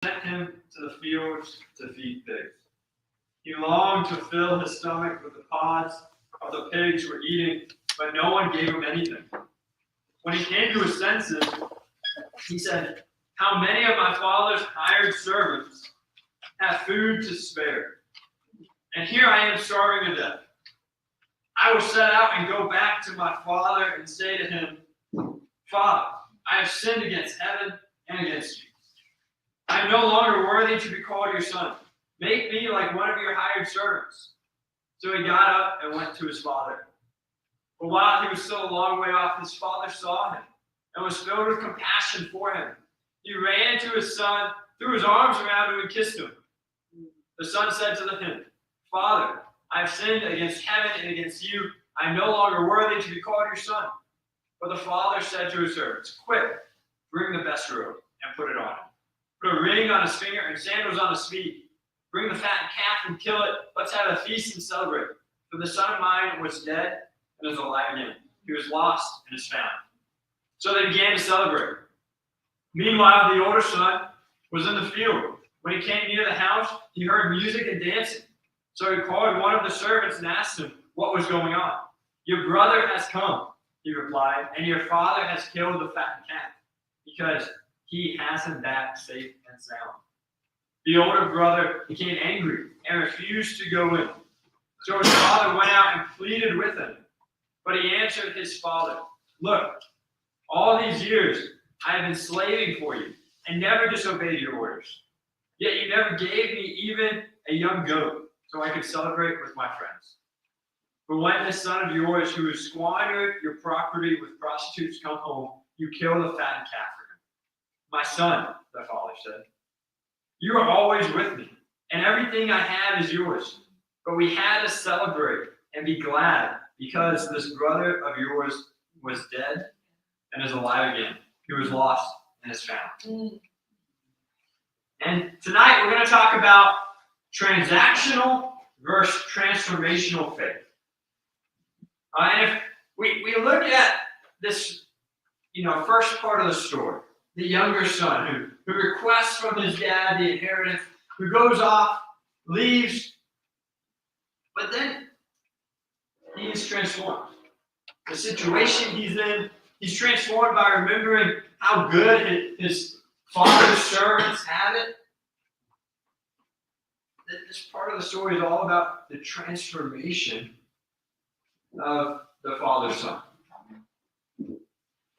sent him to the fields to feed pigs. He longed to fill his stomach with the pods of the pigs were eating, but no one gave him anything. When he came to his senses, he said, "How many of my father's hired servants have food to spare? And here I am starving to death. I will set out and go back to my father and say to him, 'Father, I have sinned against heaven and against you. I am no longer worthy to be called your son. Make me like one of your hired servants.' So he got up and went to his father. But while he was still a long way off, his father saw him and was filled with compassion for him. He ran to his son, threw his arms around him, and kissed him. The son said to him, 'Father, I have sinned against heaven and against you. I am no longer worthy to be called your son.' But the father said to his servants, 'Quick, bring the best robe and put it on him. Put a ring on his finger and sandals on his feet. Bring the fattened calf and kill it. Let's have a feast and celebrate. For the son of mine was dead and is alive again. He was lost and is found.' So they began to celebrate. Meanwhile, the older son was in the field. When he came near the house, he heard music and dancing. So he called one of the servants and asked him what was going on. 'Your brother has come,' he replied, 'and your father has killed the fattened calf, because he has him back safe and sound.' The older brother became angry and refused to go in. So his father went out and pleaded with him. But he answered his father, 'Look, all these years I have been slaving for you and never disobeyed your orders. Yet you never gave me even a young goat so I could celebrate with my friends. But when this son of yours who has squandered your property with prostitutes come home, you kill the fattened calf for him.' 'My son,' the father said, 'you are always with me, and everything I have is yours. But we had to celebrate and be glad because this brother of yours was dead and is alive again. He was lost and is found.'" And tonight we're going to talk about transactional versus transformational faith. And if we look at this, first part of the story, the younger son who requests from his dad the inheritance, who goes off, leaves, but then he is transformed. The situation he's in, he's transformed by remembering how good his father's servants have it. This part of the story is all about the transformation of the father's son.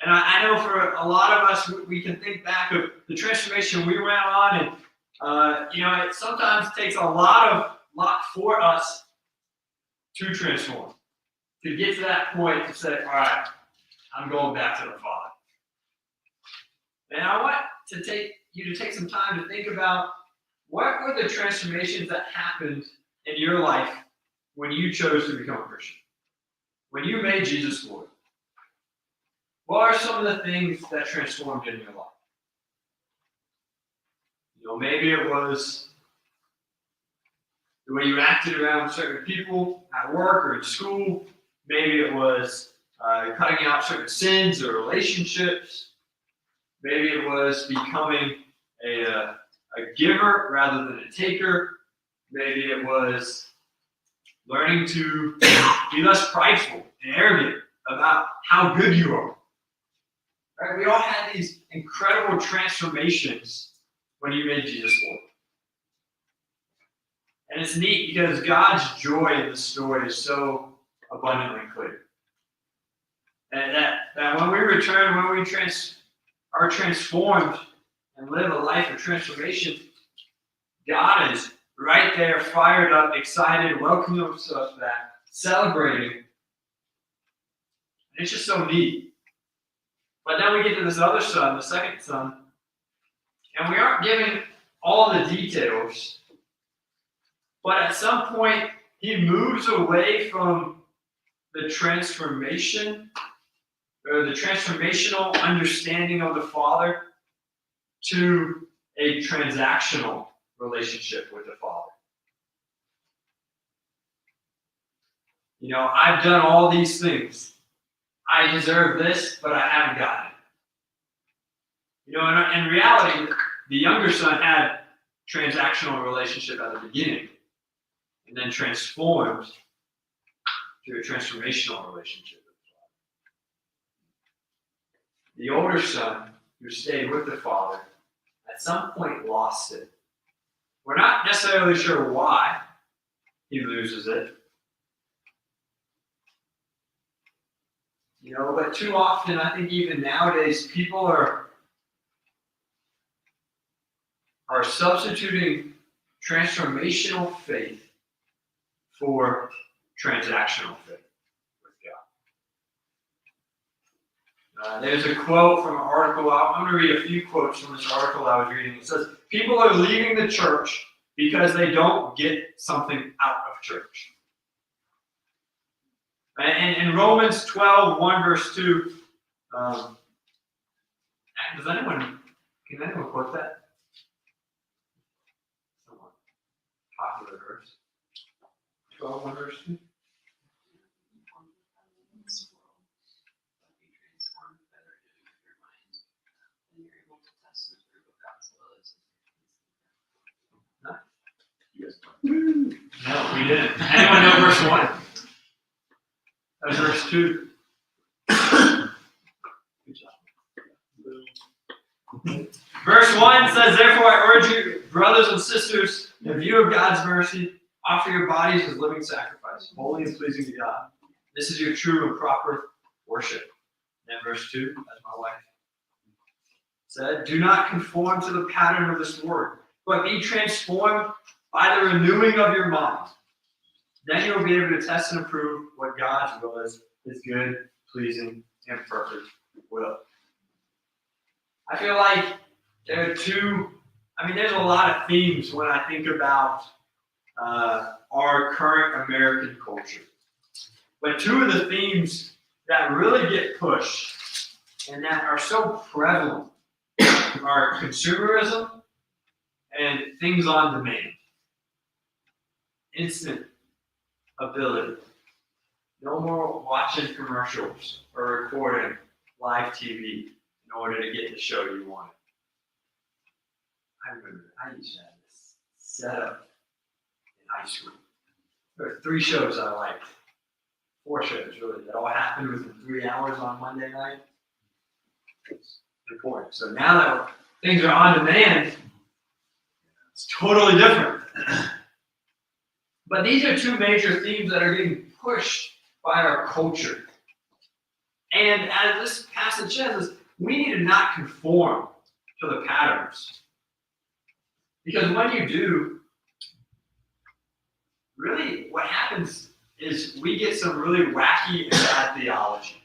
And I know for a lot of us, we can think back of the transformation we went on, and it sometimes takes a lot for us to transform, to get to that point to say, "All right, I'm going back to the Father." And I want to take some time to think about what were the transformations that happened in your life when you chose to become a Christian, when you made Jesus Lord. What are some of the things that transformed in your life? Maybe it was the way you acted around certain people at work or at school. Maybe it was cutting out certain sins or relationships. Maybe it was becoming a giver rather than a taker. Maybe it was learning to be less prideful and arrogant about how good you are. Right? We all had these incredible transformations when you made Jesus Lord. And it's neat because God's joy in the story is so abundantly clear. And that when we return, when we are transformed and live a life of transformation, God is right there, fired up, excited, welcoming us back, celebrating. And it's just so neat. But then we get to this other son, the second son, and we aren't given all the details. But at some point, he moves away from the transformation or the transformational understanding of the Father to a transactional relationship with the Father. I've done all these things. I deserve this, but I haven't gotten it. In reality, the younger son had transactional relationship at the beginning and then transformed to a transformational relationship with the Father. The older son, who stayed with the Father, at some point lost it. We're not necessarily sure why he loses it. But too often, I think even nowadays, people are substituting transformational faith for transactional faith with God. There's a quote from an article. I'm going to read a few quotes from this article I was reading. It says, people are leaving the church because they don't get something out of church. And in Romans 12, 1 verse 2, can anyone quote that? Somewhat popular verse. 12, 1 verse 2. No, we didn't. Anyone know verse 1? That's verse 2. Good job. Verse 1 says, therefore I urge you, brothers and sisters, in view of God's mercy, offer your bodies as living sacrifice, holy and pleasing to God. This is your true and proper worship. And verse 2, as my wife said, do not conform to the pattern of this world, but be transformed by the renewing of your mind. Then you'll be able to test and approve what God's will is, his good, pleasing, and perfect will. I feel like there's a lot of themes when I think about our current American culture. But two of the themes that really get pushed and that are so prevalent are consumerism and things on demand. Instant ability. No more watching commercials or recording live TV in order to get the show you wanted. I remember I used to have this setup in high school. There were 3 shows I liked. 4 shows, really, that all happened within 3 hours on Monday night. It's important. So now that things are on demand, it's totally different. But these are 2 major themes that are getting pushed by our culture. And as this passage says, we need to not conform to the patterns. Because when you do, really what happens is we get some really wacky and bad theology.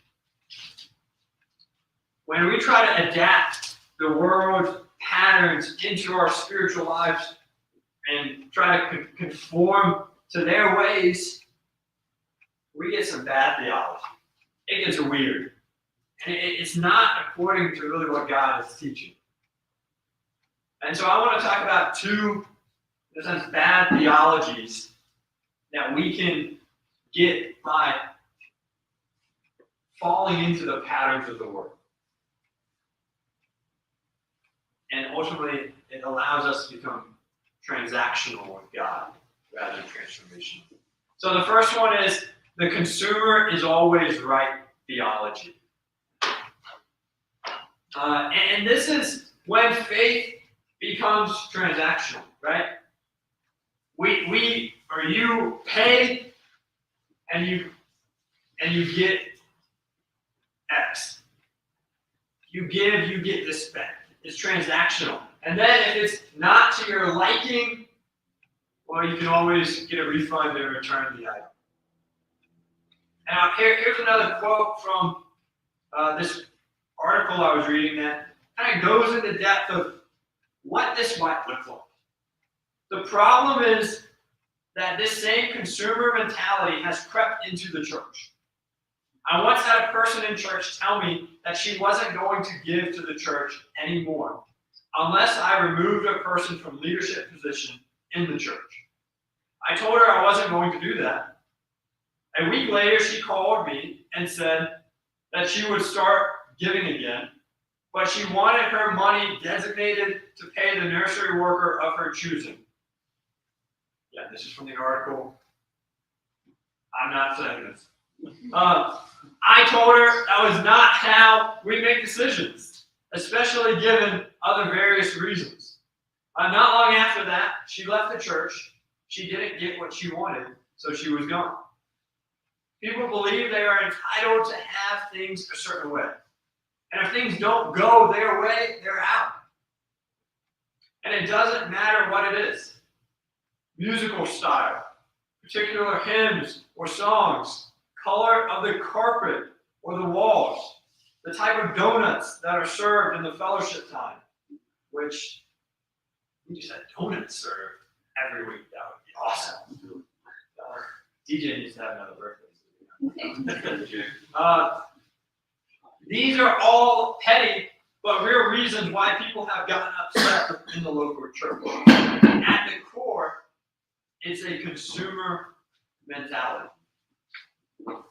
When we try to adapt the world's patterns into our spiritual lives and try to conform to their ways, we get some bad theology. It gets weird. And it's not according to really what God is teaching. And so I want to talk about 2, in a sense, bad theologies that we can get by falling into the patterns of the world. And ultimately, it allows us to become transactional with God rather than transformational. So the first one is the consumer is always right theology. And this is when faith becomes transactional, right? You pay and you get X. You give, you get this back. It's transactional. And then if it's not to your liking, well, you can always get a refund and return the item. Now, here's another quote from this article I was reading that kind of goes into depth of what this might look like. The problem is that this same consumer mentality has crept into the church. I once had a person in church tell me that she wasn't going to give to the church anymore unless I removed a person from leadership position in the church. I told her I wasn't going to do that. A week later, she called me and said that she would start giving again, but she wanted her money designated to pay the nursery worker of her choosing. Yeah, this is from the article. I'm not saying this. I told her that was not how we make decisions, especially given other various reasons. Not long after that, she left the church. She didn't get what she wanted, so she was gone. People believe they are entitled to have things a certain way. And if things don't go their way, they're out. And it doesn't matter what it is. Musical style, particular hymns or songs, color of the carpet or the walls, the type of donuts that are served in the fellowship time, which we just had donuts served every week. That would be awesome. DJ needs to have another birthday. These are all petty but real reasons why people have gotten upset in the local church. At the core, it's a consumer mentality. Now,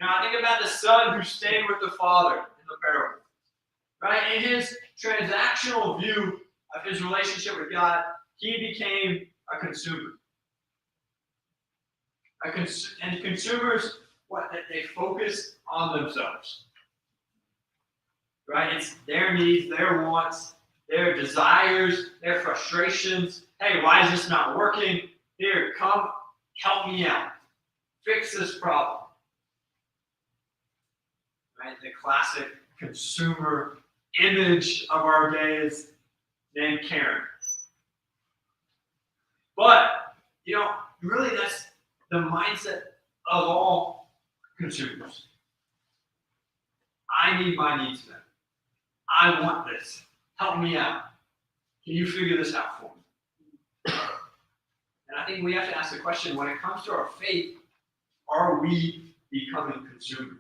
I think about the son who stayed with the father in the parable. Right? In his transactional view of his relationship with God, he became a consumer. And consumers, they focus on themselves. Right? It's their needs, their wants, their desires, their frustrations. Hey, why is this not working? Here, come help me out. Fix this problem. Right? The classic consumer image of our days named Karen. But, really that's the mindset of all consumers. I need my needs met. I want this. Help me out. Can you figure this out for me? And I think we have to ask the question, when it comes to our faith, are we becoming consumers?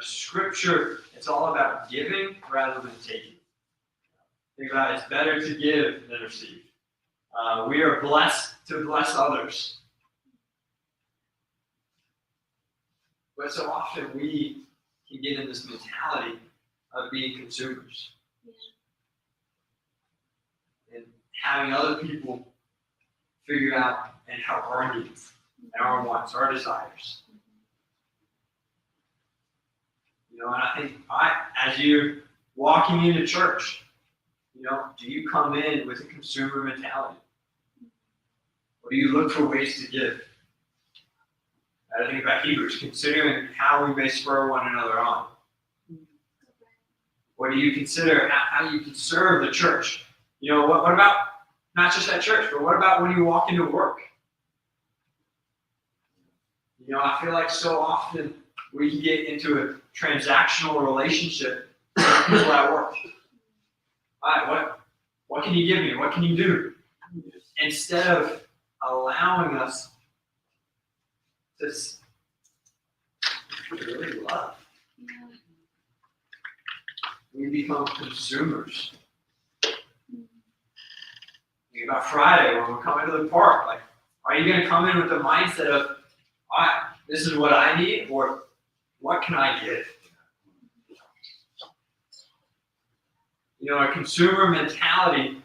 Scripture, it's all about giving rather than taking. Think about it, it's better to give than receive. We are blessed to bless others. But so often we can get in this mentality of being consumers. And having other people figure out and help our needs and our wants, our desires. And I think, as you're walking into church, do you come in with a consumer mentality? Or do you look for ways to give? I think about Hebrews, considering how we may spur one another on. Or do you consider how you can serve the church? What about not just at church, but what about when you walk into work? I feel like so often we can get into a transactional relationship with people at work. All right, what can you give me? What can you do? Instead of allowing us to really love. We become consumers. Think about Friday when we're coming to the park. Like, are you going to come in with the mindset of, all right, this is what I need, or what can I give? A consumer mentality,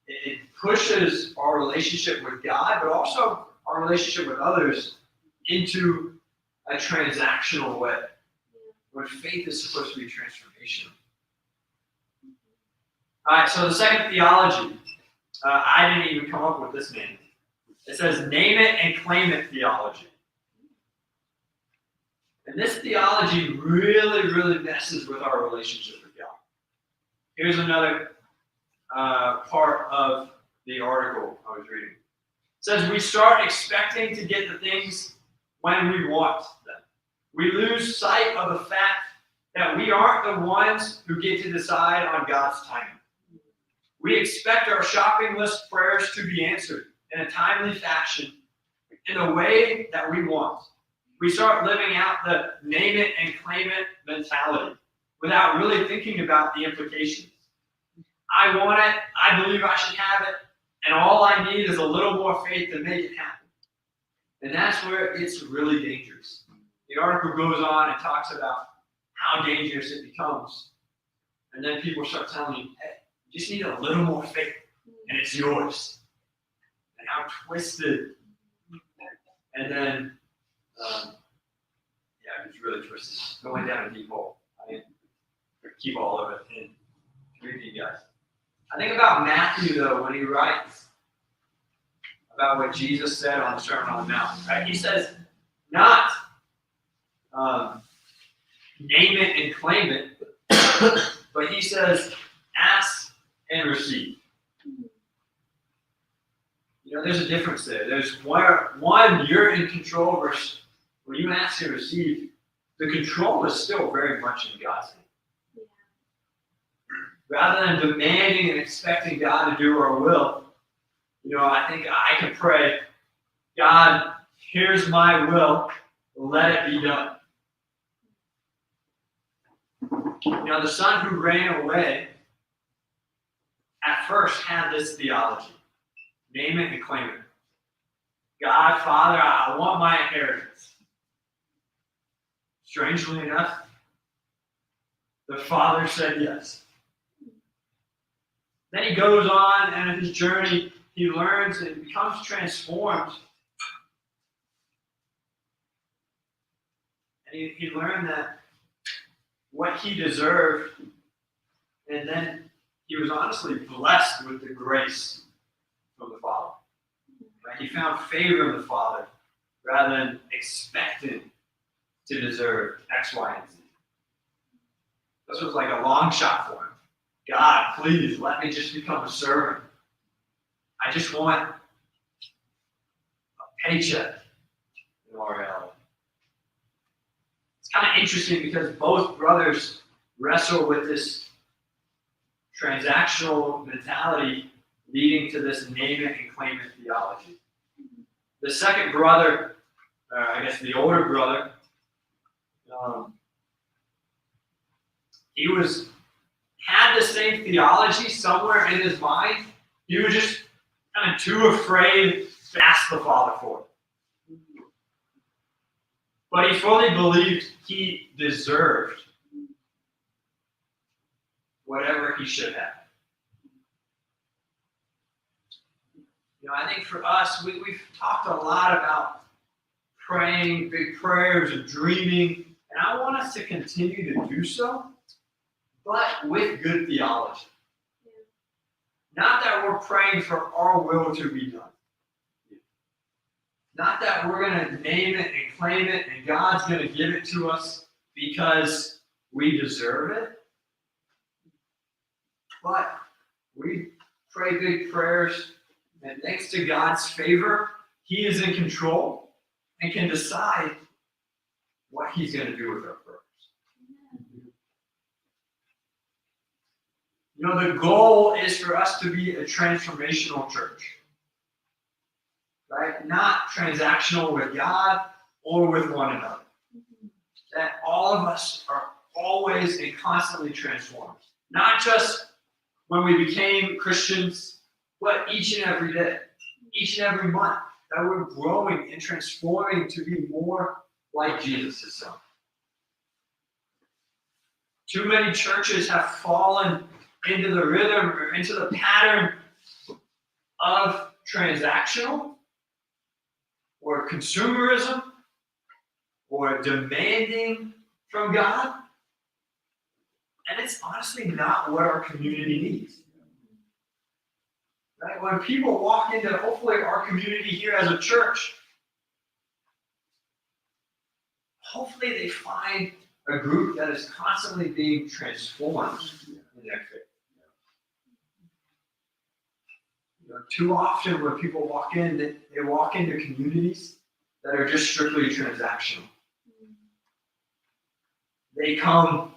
it pushes our relationship with God, but also our relationship with others into a transactional way, when faith is supposed to be transformational. All right, so the second theology, I didn't even come up with this name. It says name it and claim it theology. And this theology really, really messes with our relationship with God. Here's another part of the article I was reading. It says we start expecting to get the things when we want them. We lose sight of the fact that we aren't the ones who get to decide on God's timing. We expect our shopping list prayers to be answered in a timely fashion in the way that we want. We start living out the name it and claim it mentality without really thinking about the implications. I want it, I believe I should have it, and all I need is a little more faith to make it happen. And that's where it gets really dangerous. the article goes on and talks about how dangerous it becomes. And then people start telling you, hey, you just need a little more faith, and it's yours. And how twisted. And then, it's really twisted. Going down a deep hole. I mean, keep all of it in. Read you guys. I think about Matthew, though, when he writes about what Jesus said on the Sermon on the Mount. Right? He says, not name it and claim it, but he says, ask and receive. You know, there's a difference there. There's one, you're in control, versus when you ask and receive, the control is still very much in God's hand. Rather than demanding and expecting God to do our will, you know, I think I can pray, God, here's my will, let it be done. You know, the son who ran away at first had this theology. Name it and claim it. God, Father, I want my inheritance. Strangely enough, the father said yes. Then he goes on, and in his journey, he learns and becomes transformed. And he learned that what he deserved, and then he was honestly blessed with the grace from the Father. Right? He found favor in the Father rather than expecting to deserve X, Y, and Z. This was like a long shot for him. God, please let me just become a servant. I just want a paycheck in all reality. It's kind of interesting because both brothers wrestle with this transactional mentality leading to this name it and claim it theology. The second brother, I guess the older brother, he had the same theology somewhere in his mind. He was just kind of too afraid to ask the Father for it. But he fully believed he deserved whatever he should have. You know, I think for us, we've talked a lot about praying big prayers and dreaming, and I want us to continue to do so, but with good theology. Not that we're praying for our will to be done. Not that we're going to name it and claim it and God's going to give it to us because we deserve it. But we pray big prayers, and thanks to God's favor, He is in control and can decide what He's going to do with our prayers. You know, the goal is for us to be a transformational church. Right? Not transactional with God or with one another. That all of us are always and constantly transformed. Not just when we became Christians, but each and every day, each and every month, that we're growing and transforming to be more like Jesus, His Son. Too many churches have fallen into the rhythm or into the pattern of transactional or consumerism or demanding from God. And it's honestly not what our community needs. Right? When people walk into, hopefully, our community here as a church, hopefully they find a group that is constantly being transformed in their faith. You know, too often when people walk in, they walk into communities that are just strictly transactional. They come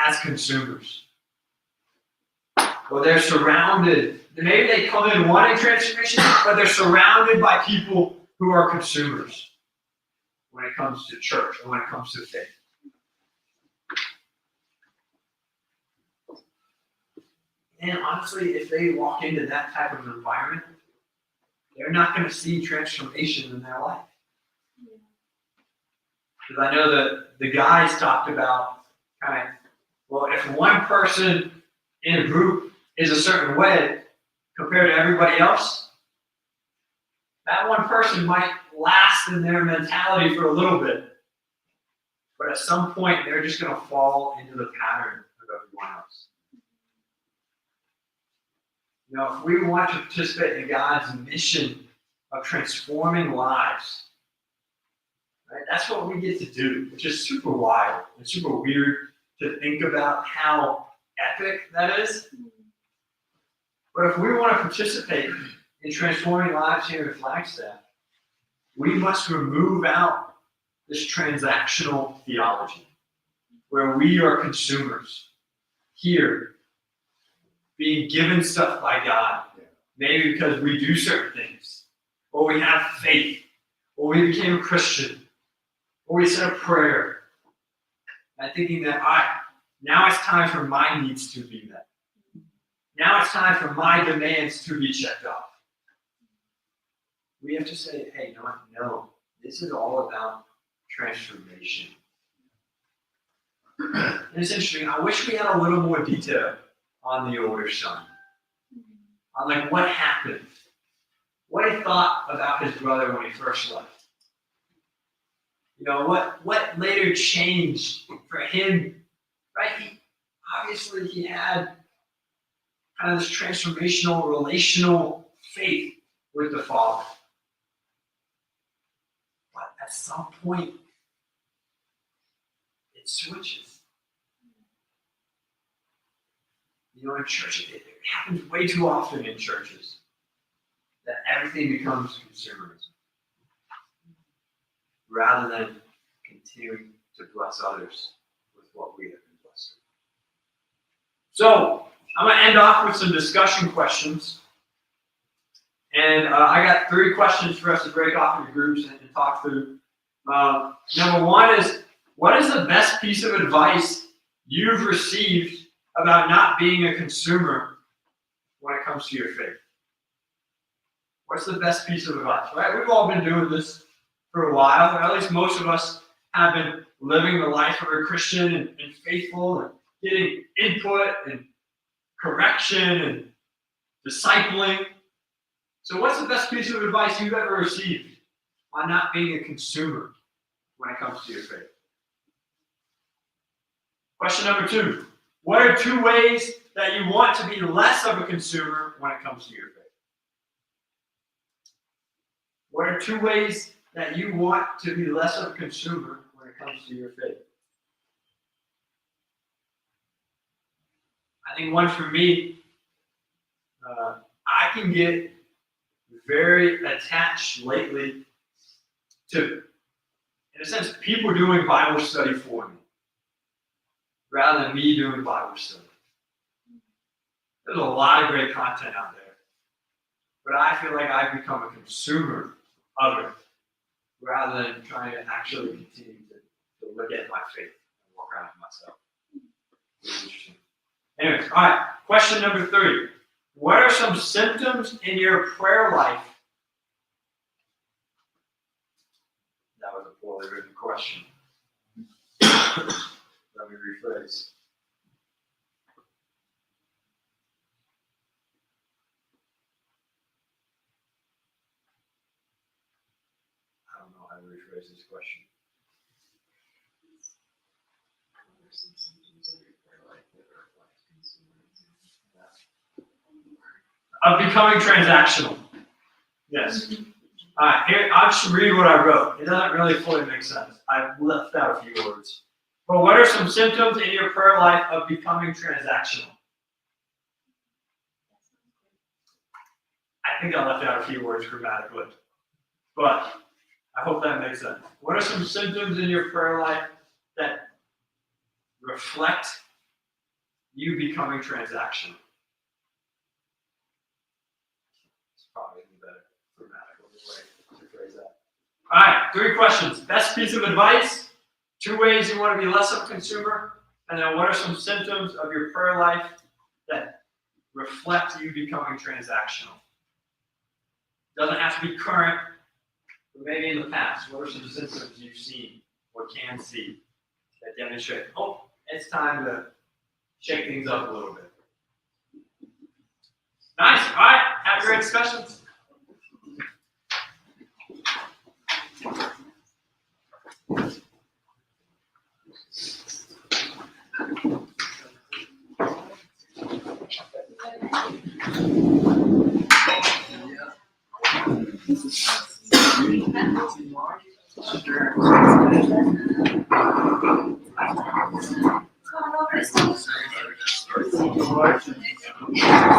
as consumers. Or they're surrounded. Maybe they come in wanting transformation, but they're surrounded by people who are consumers when it comes to church and when it comes to faith. And honestly, if they walk into that type of environment, they're not going to see transformation in their life. Because I know that the guys talked about kind of, well, if one person in a group is a certain way compared to everybody else, that one person might last in their mentality for a little bit. But at some point, they're just going to fall into the pattern of everyone else. You know, if we want to participate in God's mission of transforming lives, right, that's what we get to do, which is super wild and super weird to think about how epic that is. But if we want to participate in transforming lives here in Flagstaff, we must remove out this transactional theology where we are consumers here, being given stuff by God, maybe because we do certain things, or we have faith, or we became a Christian, or we said a prayer, and thinking that now it's time for my needs to be met. Now it's time for my demands to be checked off. We have to say, hey, no, this is all about transformation. And it's interesting. I wish we had a little more detail on the older son. On like what happened. What he thought about his brother when he first left. You know, what later changed for him, right? Obviously he had kind of this transformational, relational faith with the Father. But at some point, it switches. You know, in church, it happens way too often in churches that everything becomes consumerism rather than continuing to bless others with what we have been blessed with. So, I'm going to end off with some discussion questions. And I got 3 questions for us to break off into groups and talk through. Number 1 is, what is the best piece of advice you've received about not being a consumer when it comes to your faith? What's the best piece of advice? Right? We've all been doing this for a while, or at least most of us have been living the life of a Christian and faithful and getting input and correction and discipling. So what's the best piece of advice you've ever received on not being a consumer when it comes to your faith? Question number 2. What are 2 ways that you want to be less of a consumer when it comes to your faith? What are 2 ways that you want to be less of a consumer when it comes to your faith? I think one for me, I can get very attached lately to, in a sense, people doing Bible study for me, rather than me doing Bible study. There's a lot of great content out there, but I feel like I've become a consumer of it, rather than trying to actually continue to look at my faith and walk around myself. It's interesting. Anyways, all right, question number 3. What are some symptoms in your prayer life? That was a poorly written question. Let me rephrase. I don't know how to rephrase this question. Of becoming transactional. Yes. All right, here, I'll just read what I wrote. It doesn't really fully make sense. I've left out a few words. But what are some symptoms in your prayer life of becoming transactional? I think I left out a few words grammatically. But I hope that makes sense. What are some symptoms in your prayer life that reflect you becoming transactional? Probably a better grammatical way to phrase that. All right, 3 questions. Best piece of advice, 2 ways you want to be less of a consumer, and then what are some symptoms of your prayer life that reflect you becoming transactional? Doesn't have to be current, but maybe in the past. What are some symptoms you've seen or can see that demonstrate, oh, it's time to shake things up a little bit. Nice. All right. Have great discussions. Sure.